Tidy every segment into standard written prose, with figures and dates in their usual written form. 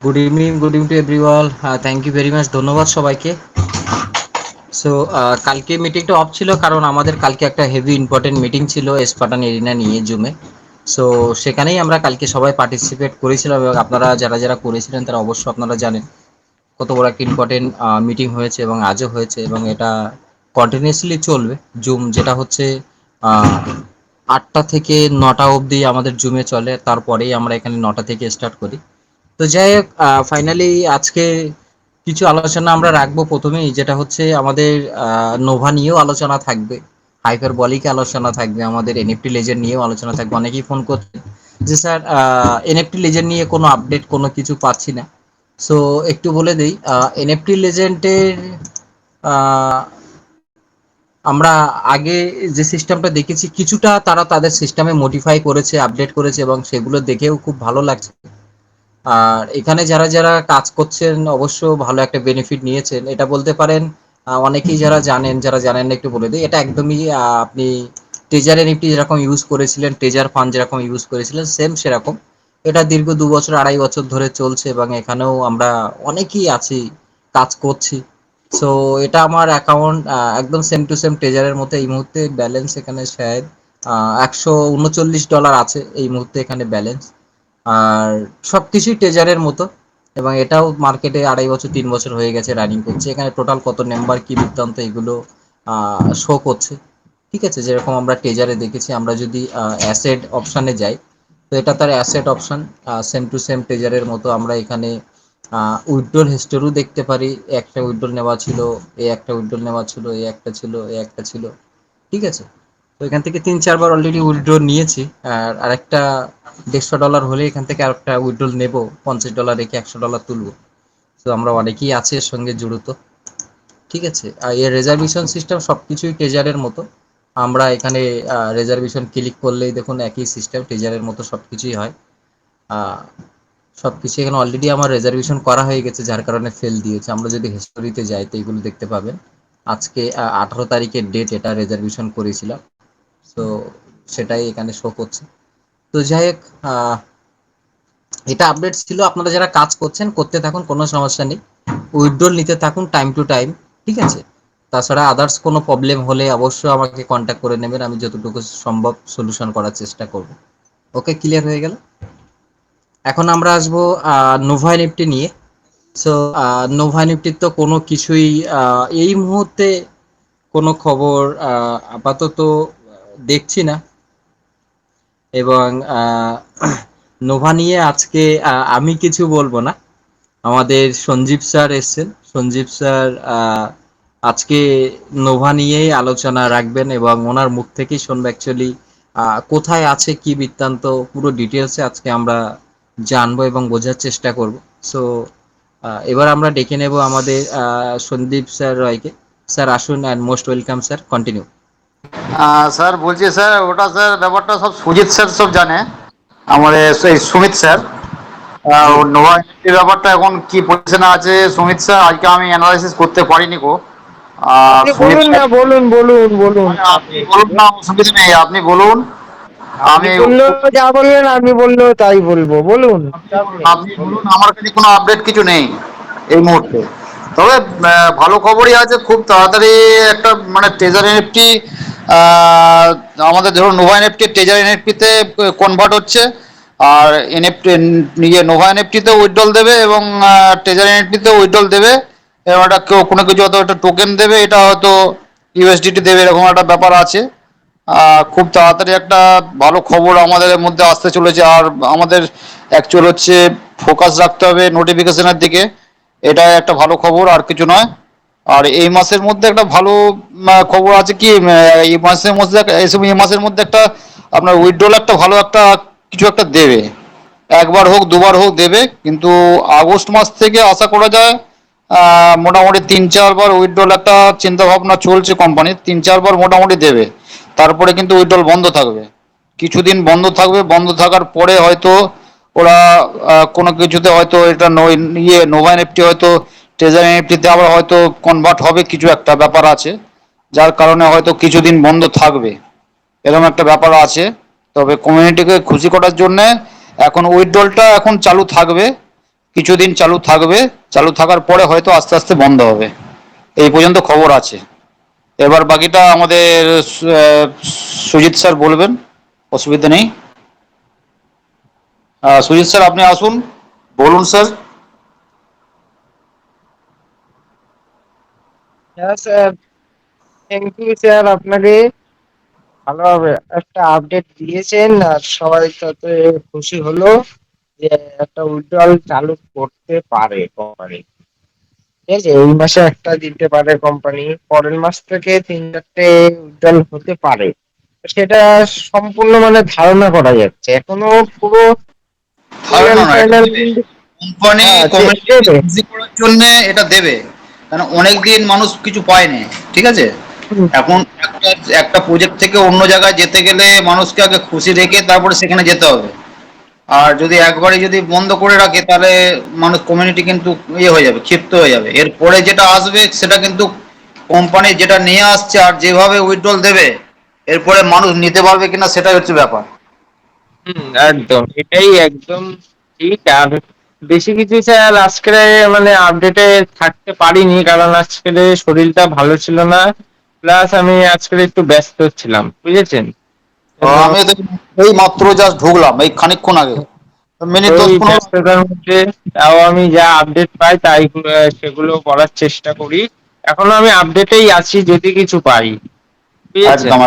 Good evening to everyone. Thank you very much, ধন্যবাদ সবাইকে। So কালকে মিটিংটা অফ ছিল কারণ আমাদের কালকে একটা হেভি ইম্পর্টেন্ট মিটিং ছিল স্পার্টান এরিনা নিয়ে জুমে। সো সেখানেই আমরা কালকে সবাই পার্টিসিপেট করেছিলাম এবং আপনারা যারা যারা করেছিলেন তারা অবশ্য আপনারা জানেন কত বড় একটা ইম্পর্টেন্ট মিটিং হয়েছে এবং আজও হয়েছে এবং এটা কন্টিনিউয়াসলি চলবে। জুম যেটা হচ্ছে আহ, 8টা থেকে 9টা অবধি আমাদের জুমে চলে, তারপরেই আমরা এখানে 9টা থেকে স্টার্ট করি। তো যাই হোক, ফাইনালি আজকে কিছু আলোচনা আমরা রাখবো। প্রথমেই যেটা হচ্ছে আমাদের নোভা নিয়েও আলোচনা থাকবে, হাইপারবলিক আলোচনা থাকবে, আমাদের এনএফটি লেজার নিয়েও আলোচনা থাকবে। অনেকেই ফোন করছে যে স্যার এনএফটি লেজার নিয়ে কোনো আপডেট কোনো কিছু পাচ্ছি না। সো একটু বলে দিই, এনএফটি লেজেন্ডের আমরা আগে যে সিস্টেমটা দেখেছি কিছুটা তারা তাদের সিস্টেমে মডিফাই করেছে, আপডেট করেছে এবং সেগুলো দেখেও খুব ভালো লাগছে। আর এখানে যারা যারা কাজ করছেন অবশ্য ভালো একটা বেনিফিট নিয়েছেন এটা বলতে পারেন। অনেকেই যারা জানেন, যারা জানেন না একটু বলে দিই, এটা একদমই আপনি ট্রেজার এনএফটি যেরকম ইউজ করেছিলেন, ট্রেজার ফান্ড যেরকম ইউজ করেছিলেন সেম সেরকম। এটা দীর্ঘ 2 বছর 2.5 বছর ধরে চলছে এবং এখানেও আমরা অনেকেই আছি, কাজ করছি। সো এটা আমার অ্যাকাউন্ট একদম সেম টু সেম ট্রেজারের মতো। এই মুহূর্তে ব্যালেন্স এখানে শায়দ $139 আছে এই মুহূর্তে এখানে ব্যালেন্স। আর সবকিছুই ট্রেজারের মতো এবং এটাও মার্কেটে 2.5 বছর 3 বছর হয়ে গেছে রানিং করছে। এখানে টোটাল কত মেম্বার কি বৃত্তান্ত এগুলো শো করছে। ঠিক আছে, যেরকম আমরা ট্রেজারে দেখেছি, আমরা যদি অ্যাসেট অপশানে যাই তো এটা তার asset option same to same ট্রেজারের মতো। আমরা এখানে উইথড্রল হিস্টোরিও দেখতে পারি। একটা উইথড্রল নেওয়া ছিল, একটা উইথড্রল নেওয়া ছিল, একটা ছিল, একটা ছিল। ঠিক আছে, তো এখান থেকে 3-4 বার অলরেডি উইথড্র নিয়েছি। আর আরেকটা $150 হলে এখান থেকে আরেকটা উইথড্রল নেব, $50 রেখে $100 তুলবো। তো আমরা অনেকেই আছে এর সঙ্গে জড়িত। ঠিক আছে, আর এর রেজার্ভেশন সিস্টেম সবকিছুই ট্রেজারের মতো। আমরা এখানে রেজার্ভেশন ক্লিক করলেই দেখুন একই সিস্টেম, ট্রেজারের মতো সবকিছুই হয়। আহ, সবকিছু এখানে অলরেডি আমার রেজার্ভেশন করা হয়ে গেছে যার কারণে ফেল দিয়েছে। আমরা যদি হিস্টোরিতে যাই তো এগুলো দেখতে পাবেন। আজকে 18 তারিখের ডেট, এটা রেজার্ভেশন করেছিলাম। তো সেটাই এখানে শো করছে। তো যাই হোক, এটা আপডেট ছিল। আপনারা যারা কাজ করছেন করতে থাকুন, কোনো সমস্যা নেই। উইথড্রল নিতে থাকুন টাইম টু টাইম। ঠিক আছে, তাছাড়া আদার্স কোনো প্রবলেম হলে অবশ্যই আমাকে কন্ট্যাক্ট করে নেবেন, আমি যতটুকু সম্ভব সলিউশন করার চেষ্টা করব। ওকে, ক্লিয়ার হয়ে গেল। এখন আমরা আসবো নোভা নিফটি নিয়ে। সো নোভা নিফটির তো কোনো কিছুই এই মুহূর্তে কোনো খবর আপাতত দেখছি না। এবং নোভা নিয়ে আজকে আমি কিছু বলবো না, আমাদের সঞ্জীব স্যার এসছেন। সঞ্জীব স্যার আজকে নোভা নিয়েই আলোচনা রাখবেন এবং ওনার মুখ থেকেই শুনবো অ্যাকচুয়ালি কোথায় আছে কি বৃত্তান্ত পুরো ডিটেলসে আজকে আমরা জানবো এবং বোঝার চেষ্টা করব। সো এবার আমরা ডেকে নেব আমাদের সন্দীপ স্যার রয়কে। স্যার আসুন, and most welcome sir, continue. Sir বলছি স্যার, ওটা স্যার ব্যাপারটা সব সুজিত স্যার সব জানে, আমাদের এই সুমিত স্যার। জি, নোভা ইউনিটির ব্যাপারটা এখন কি পজিশনে আছে সুমিত স্যার, আজকে আমি অ্যানালাইসিস করতে পারিনি গো। আপনি সুমিত বলুন স্যার, না, বলুন বলুন বলুন আপনি বলুন না, অসুবিধা নেই, আপনি বলুন। আপনি আমি বললেও যা বলবেন, আমি বললেও তাই বলবো, বলুন। চাপ নেই, আপনি বলুন। বলুন, আমার কাছে কোনো আপডেট কিছু নেই এই মুহূর্তে। তবে ভালো খবরই আছে, খুব তাড়াতাড়ি একটা মানে ট্রেজার এনএফটি, আমাদের ধরুন নোভা এনএফটি ট্রেজার এনএফটিতে কনভার্ট হচ্ছে। আর এনএফটি নিয়ে নোভা এনএফটিতে উইথড্রল দেবে এবং ট্রেজার এনএফটিতে উইথড্রল দেবে এবং একটা কেউ কোনো কিছু হয়তো একটা টোকেন দেবে, এটা হয়তো ইউএসডিটি দেবে, এরকম একটা ব্যাপার আছে। খুব তাড়াতাড়ি একটা ভালো খবর আমাদের মধ্যে আসতে চলেছে। আর আমাদের অ্যাকচুয়াল হচ্ছে ফোকাস রাখতে হবে নোটিফিকেশনের দিকে, এটাই একটা ভালো খবর, আর কিছু নয়। আর এই মাসের মধ্যে একটা ভালো খবর আছে কি, এই মাসের মধ্যে এই মাসের মধ্যে একটা আপনার উইথড্রল একটা ভালো একটা কিছু একটা দেবে, একবার হোক দুবার হোক দেবে, কিন্তু আগস্ট মাস থেকে আশা করা যায় মোটামুটি 3-4 বার উইথড্রল একটা চিন্তা ভাবনা চলছে কোম্পানির, 3-4 বার মোটামুটি দেবে। তারপরে কিন্তু উইথড্রল বন্ধ থাকবে, কিছুদিন বন্ধ থাকবে, বন্ধ থাকার পরে হয়তো ওরা কোনো কিছুতে হয়তো এটা নোভা এনএফটি হয়তো ট্রেজার এনএফটিতে আবার হয়তো কনভার্ট হবে, কিছু একটা ব্যাপার আছে যার কারণে হয়তো কিছুদিন বন্ধ থাকবে, এরকম একটা ব্যাপার আছে। তবে কমিউনিটিকে খুশি করার জন্য এখন উইথড্রলটা এখন চালু থাকবে, কিছুদিন চালু থাকবে, চালু থাকার পরে হয়তো আস্তে আস্তে বন্ধ হবে, এই পর্যন্ত খবর আছে। এবার বাকিটা আমাদের সুজিত স্যার বলবেন, অসুবিধা নেই। সুজিত স্যার আপনি আসুন, বলুন স্যার। হ্যাঁ স্যার, থ্যাংক ইউ স্যার আপনাকে। ভালোভাবে একটা আপডেট দিয়েছেন আর সবাই তাতে খুশি হলো যে একটা উইথড্রল চালু করতে পারে কোম্পানি। ঠিক আছে, এই মাসে একটা দিতে পারে কোম্পানি, পরের মাস থেকে 3-4টে উইথড্রল হতে পারে। সেটা সম্পূর্ণ মানে ধারণা করা যাচ্ছে, এখনো পুরো ধারণা ফাইনাল না, এটা ফাইনাল দেবে কিন্তু। কোম্পানি, হ্যাঁ, কমিউনিটিকে দেবে। খুশি করার জন্য এটা দেবে। কারণ অনেক দিন মানুষ কিছু পায়নি, ঠিক আছে। হুম, এখন একটা একটা প্রজেক্ট থেকে অন্য জায়গায় যেতে গেলে মানুষকে আগে খুশি রেখে তারপরে সেখানে যেতে হবে। আর যদি একবারে যদি বন্ধ করে রাখে তাহলে মানুষ, কমিউনিটি কিন্তু ইয়ে হয়ে যাবে, ক্ষিপ্ত হয়ে যাবে। এরপরে যেটা আসবে সেটা কিন্তু কোম্পানি যেটা নিয়ে আসছে আর যেভাবে উইথড্রল দেবে, এরপরে মানুষ নিতে পারবে কিনা সেটাই হচ্ছে ব্যাপার। একদম এটাই একদম ঠিক। আর বেশি কিছু স্যার আজকে মানে আপডেটে থাকতে পারিনি, কারণ আজকে শরীরটা ভালো ছিল না, প্লাস আমি আজকে একটু ব্যস্ত ছিলাম, বুঝেছেন। জন্য আমি তো এই মাত্র জাস্ট ঢুকলাম এই খানিকক্ষণ আগে, মিনিট ওই 10-15। ব্যস্ততার মধ্যে তাও আমি যা আপডেট পাই তাই সেগুলো করার চেষ্টা করি। এখনো আমি আপডেটেই আছি যদি কিছু পাই, বুঝেছেন। একদম।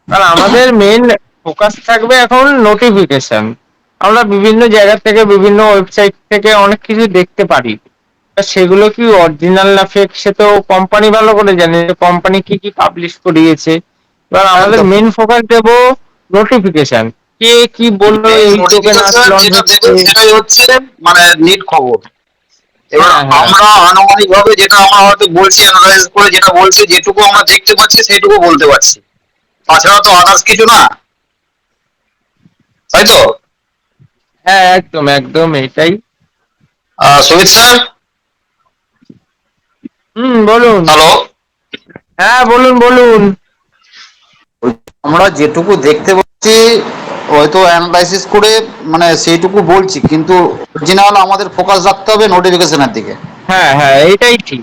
কারণ আমাদের মেইন ফোকাস থাকবে এখন নোটিফিকেশন। আমরা বিভিন্ন জায়গা থেকে বিভিন্ন ওয়েবসাইট থেকে অনেক কিছু দেখতে পারি, তা সেগুলো কি অরিজিনাল না ফেক সে তো কোম্পানি ভালো করে জানে, কোম্পানি কি কি পাবলিশ করিয়েছে। এবার আমাদের একদম মেইন ফোকাস দেব নোটিফিকেশন, কে কি বললো মেইন এই টোকেন আজ নোটিফিকেশন লঞ্চ যেটা দেবে হচ্ছে। সেটাই হচ্ছে মানে নিট খবর। এবার হ্যাঁ, হ্যাঁ, আমরা আনুমানিক ভাবে যেটা আমরা হয়তো বলছি, অ্যানালাইজ করে যেটা বলছি, যেটুকু আমরা দেখতে পাচ্ছি সেইটুকু বলতে পারছি, তাছাড়া তো আদার্স কিছু না, তাই তো? হ্যাঁ, একদম একদম এটাই। সুমিত স্যার, বলুন। হ্যালো। হ্যাঁ, বলুন বলুন। আমরা যেটুকু দেখতে পাচ্ছি হয়তো অ্যানালাইসিস করে মানে সেইটুকু বলছি, কিন্তু অরিজিনাল আমাদের ফোকাস রাখতে হবে নোটিফিকেশনের দিকে। হ্যাঁ, হ্যাঁ, এটাই ঠিক।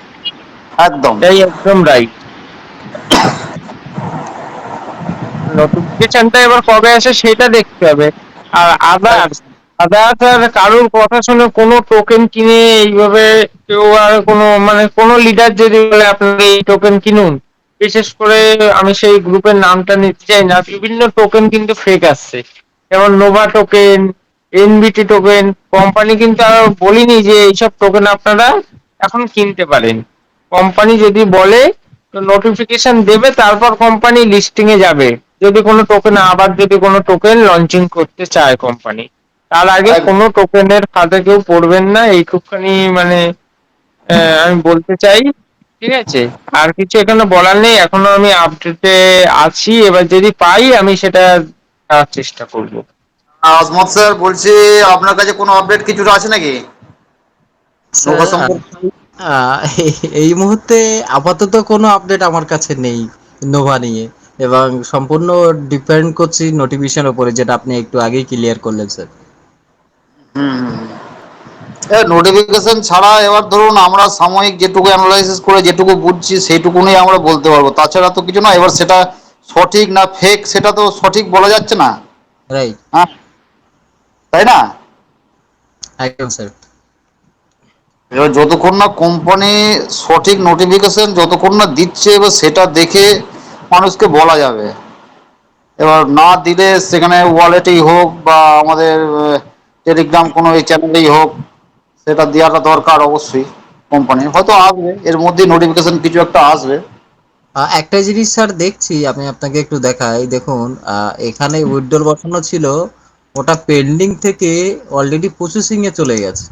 একদম। এটাই একদম রাইট। নোটিফিকেশনটা এবার কবে আসে সেটা দেখতে হবে। আর আদার্স আদার্স আর কারোর কথা শুনে কোনো টোকেন কিনে এইভাবে কেউ আর কোনো মানে কোনো লিডার যদি বলে আপনারা এই টোকেন কিনুন, বিশেষ করে আমি সেই গ্রুপের নামটা নিতে চাই না, বিভিন্ন টোকেন কিন্তু ফেক আসছে, যেমন Nova token, NBT token. Company কিন্তু আর বলিনি যে এইসব টোকেন আপনারা এখন কিনতে পারেন। কোম্পানি যদি বলে তো নোটিফিকেশন দেবে, তারপর কোম্পানি লিস্টিং এ যাবে। যদি কোনো টোকেন আবার যদি কোনো টোকেন লঞ্চিং করতে চায় কোম্পানি, তার আগে কোনো টোকেনের ফাঁদে কেউ পড়বেন না, এইটুকুখানি মানে আমি বলতে চাই। ঠিক আছে, আর কিছু এখানে বলার নেই, এখনো আমি আপডেটে আছি, এবার যদি পাই আমি সেটা দেওয়ার চেষ্টা করব। আজমত স্যার বলছি, আপনার কাছে কোনো আপডেট কিছুটা আছে নাকি স্যার নৌকা সম্পর্কে? এই মুহূর্তে আপাতত কোনো আপডেট আমার কাছে নেই নোভা নিয়ে, এবং সম্পূর্ণ ডিপেন্ড করছি নোটিফিকেশনের উপরে, যেটা আপনি একটু আগেই ক্লিয়ার করলেন স্যার। নোটিফিকেশন ছাড়া এবার ধরুন আমরা সাময়িক যেটুকু অ্যানালাইসিস করে যেটুকু বুঝছি সেইটুকুনি আমরা বলতে পারবো, তাছাড়া তো কিছু না। এবার সেটা সঠিক না ফেক সেটা তো সঠিক বলা যাচ্ছে না। রাইট। হ্যাঁ, তাই না? একদম স্যার। এবার যতক্ষণ না কোম্পানি সঠিক নোটিফিকেশন যতক্ষণ না দিচ্ছে, এবার সেটা দেখে মানুষকে বলা যাবে। এবার না দিলে সেখানে ওয়ালেটেই হোক বা আমাদের টেলিগ্রাম কোনো এই চ্যানেলেই হোক, সেটা দেওয়াটা দরকার অবশ্যই। কোম্পানি হয়তো আসবে, এর মধ্যে নোটিফিকেশন কিছু একটা আসবে। একটা জিনিস স্যার দেখছি, আমি আপনাকে একটু দেখাই, দেখুন এখানে উইথড্রল বসানো ছিল, ওটা পেন্ডিং থেকে অলরেডি প্রসেসিং এ চলে গেছে।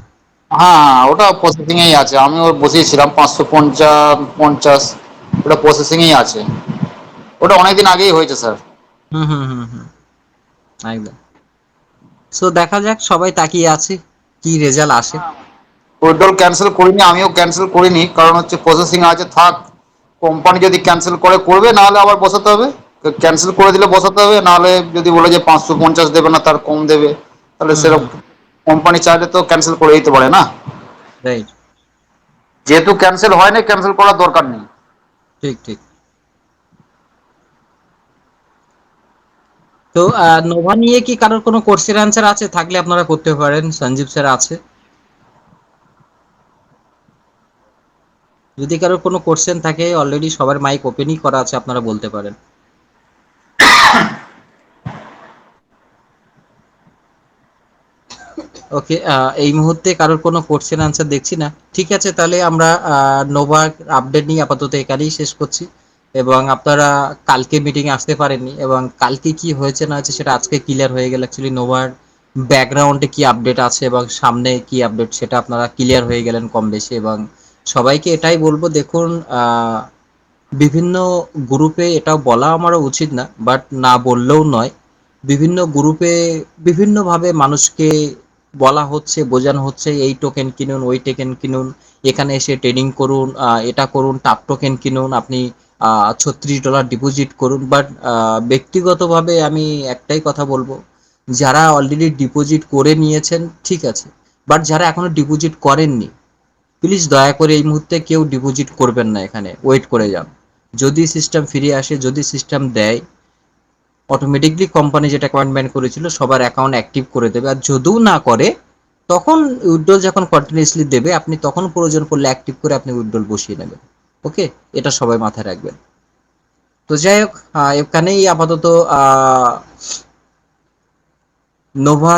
হ্যাঁ, ওটা প্রসেসিং এই আছে, আমি ওর বসিয়েছিলাম 550, ওটা প্রসেসিং এই আছে। ওটা অনেকদিন আগেই হয়েছে স্যার। হুম হুম হুম হুম, একদম। সো দেখা যাক, সবাই তাকিয়ে আছে কি রেজাল্ট আসে। উইথড্রল ক্যান্সেল করিনি, আমিও ক্যান্সেল করিনি, কারণ হচ্ছে প্রসেসিং আছে, থাক। কোম্পানি যদি ক্যান্সেল করে করবে, নাহলে আবার বসাতে হবে। ক্যান্সেল করে দিলে বসাতে হবে, নাহলে যদি বলে যে 550 দেবে না তার কম দেবে, তাহলে হুম হুম। সেরকম কোম্পানি চাইলে তো ক্যান্সেল করে দিতে পারে না, রাইট। যেহেতু ক্যান্সেল হয় না ক্যান্সেল করার দরকার নেই। ঠিক ঠিক। তো নোভা নিয়ে কি কারোর কোনো কোর্সের অ্যান্সার আছে? থাকলে আপনারা করতে পারেন, সঞ্জীব স্যার আছে। যদি কারোর কোনো কোশ্চেন থাকে, অলরেডি সবার মাইক ওপেনই করা আছে, আপনারা বলতে পারেন। ওকে, এই মুহূর্তে কারোর কোনো কোশ্চেন আনসার দেখছি না। ঠিক আছে, তাহলে আমরা নোভার আপডেট নিয়ে আপাতত এখানেই শেষ করছি। এবং আপনারা কালকে মিটিং আসতে পারেননি, এবং কালকে কি হয়েছে না হয়েছে সেটা আজকে ক্লিয়ার হয়ে গেল। অ্যাকচুয়ালি নোভার ব্যাকগ্রাউন্ডে কি আপডেট আছে এবং সামনে কি আপডেট সেটা আপনারা ক্লিয়ার হয়ে গেলেন কম বেশি। এবং সবাইকে এটাই বলবো, দেখুন বিভিন্ন গ্রুপে এটা বলা আমারও উচিত না, বাট না বললেও নয়, বিভিন্ন গ্রুপে বিভিন্নভাবে মানুষকে বলা হচ্ছে, বোঝানো হচ্ছে এই টোকেন কিনুন, ওই টোকেন কিনুন, এখানে এসে ট্রেডিং করুন, এটা করুন, টাপ টোকেন কিনুন, আপনি $36 ডিপোজিট করুন। বাট ব্যক্তিগতভাবে আমি একটাই কথা বলবো, যারা অলরেডি ডিপোজিট করে নিয়েছেন ঠিক আছে, বাট যারা এখনো ডিপোজিট করেননি, প্লিজ দয়া করে এই মুহূর্তে কেউ ডিপোজিট করবেন না, এখানে ওয়েট করে যান। যদি সিস্টেম ফিরে আসে, যদি সিস্টেম দেয়, অটোমেটিকলি কোম্পানি যেটা অ্যাপয়েন্টমেন্ট করেছিল সবার অ্যাকাউন্ট অ্যাক্টিভ করে দেবে। আর যদিও না করে, তখন উইথড্রল যখন কন্টিনিউসলি দেবে, আপনি তখন প্রয়োজন পড়লে অ্যাক্টিভ করে আপনি উইথড্রল বসিয়ে নেবেন। ওকে, এটা সবাই মাথায় রাখবেন। তো যাই হোক, এখানেই আপাতত নোভা